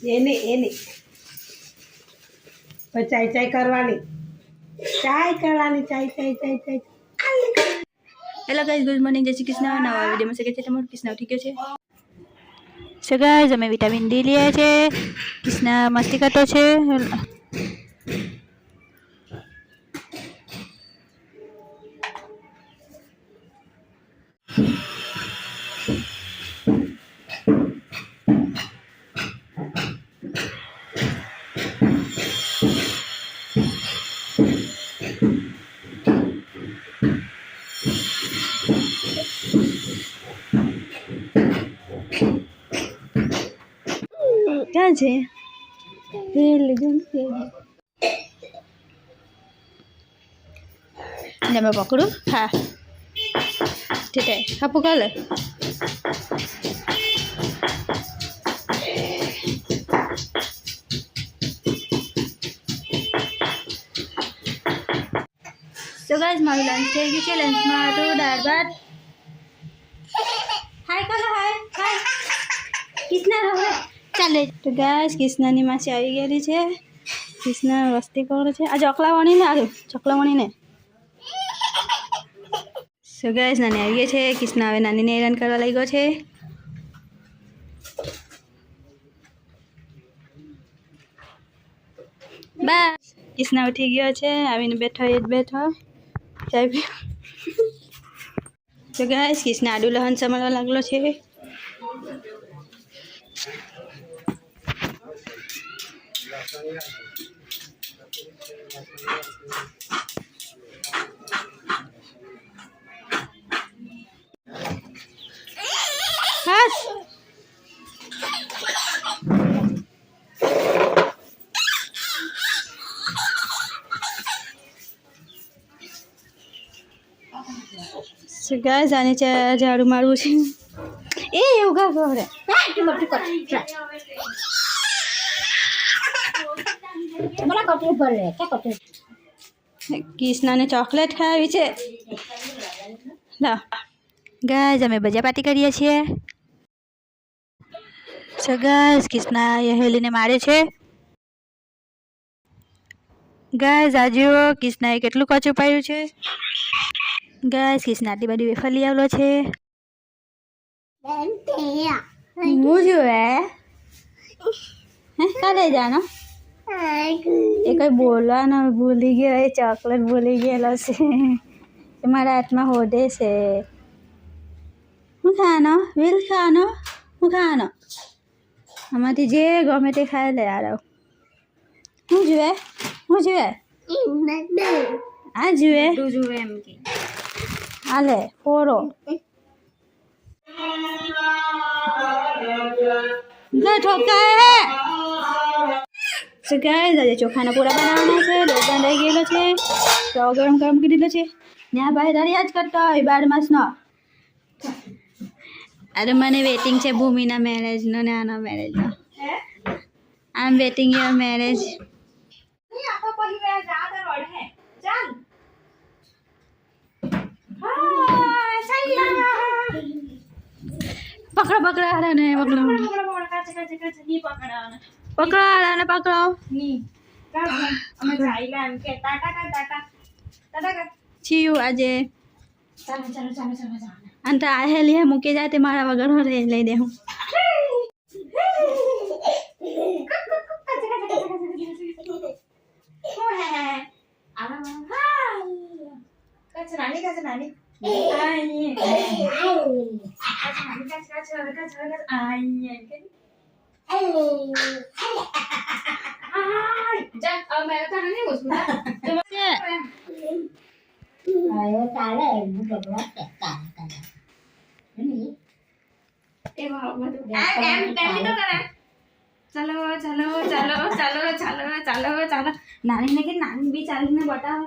એની ચાય ચાય કરવાની ચાય. હેલો ગાઈસ, ગુડ મોર્નિંગ, જય શ્રી કૃષ્ણ. નવા વિડીયોમાં સ્વાગત છે તમારું. કૃષ્ણ ઠીક છે. સો ગાઈસ, અમે વિટામિન ડી લઈએ છે. કૃષ્ણ મસ્તી કરતો છે. ક્યાં છે? મેં પકડું. હા ઠીક છે. હાપુ કાલે તો ગાઈસ, મારું લંચ થઈ ગયું છે. લંચમાં તો દાળ ભાત. હાય કરો, હાય કૃષ્ણ હવે ચાલે. તો ગાઈસ, કૃષ્ણની માસી આવી ગયેલી છે. કૃષ્ણ વસ્તી કરે છે. આ ચોકલાવાણી ને આલું ચોકલાવાણી ને. સો ગાઈસ, નાની આવી ગઈ છે. કૃષ્ણ હવે નાનીને હેરાન કરવા લાગ્યો છે. બસ કૃષ્ણ ઉઠી ગયો છે. આવીને બેઠો એ જ બેઠો ચાય પી. તો ગાઈસ, કૃષ્ણ આડુ લહન સમારવા લાગલો છે. બસ સો ગાઈસ, આને ઝાડુ મારવું છે. એ એવું ગા કરે કૃષ્ણને ચોકલેટ ખાવી છે. ગાઈસ, અમે ભજીયા પાર્ટી કરીએ છીએ. સો ગાઈસ, કૃષ્ણ હેલીને મારે છે. ગાઈસ, આજુ કૃષ્ણએ કેટલું કચું પાડ્યું છે. ગાઈસ, કૃષ્ણ આટલી બધી વેફર લઈ આવેલો છે. હું જોવે કાલે જાનો એ કઈ બોલવાનો ભૂલી ગયો. એ ચોકલેટ ભૂલી ગયેલો છે. એ મારા હાથમાં હોડે છે. હું ખાવાનો વિલ ખાવાનો હું ખાવાનો આમાંથી જે ગમે તે ખાઈ લે. યાર હું જોવે આ જુએ એમ કે હાલે ફોરો ઠોકાય. સો ગાઈસ, આજે ચોખાના પૂરા બનાવવાના છે. લોટ બાંધાઈ ગયેલો છે. તો ગરમ કરી દીધો છે. ત્યાં ભાઈ દરિયા જ કરતો હોય 12 માસનો. અરે મને વેટિંગ છે ભૂમિના મેરેજનો ને આના મેરેજનો. આઈ એમ વેટિંગ યોર મેરેજ. પકડો હારાને પકડો હારાને પકડો. છીયું આજે અને તો આ હેલી હે મૂકી જાય તે મારા વગર હરે લઈ દે. હું ચાલો નાની ને કે નાની બી ચાલીને બતાવો.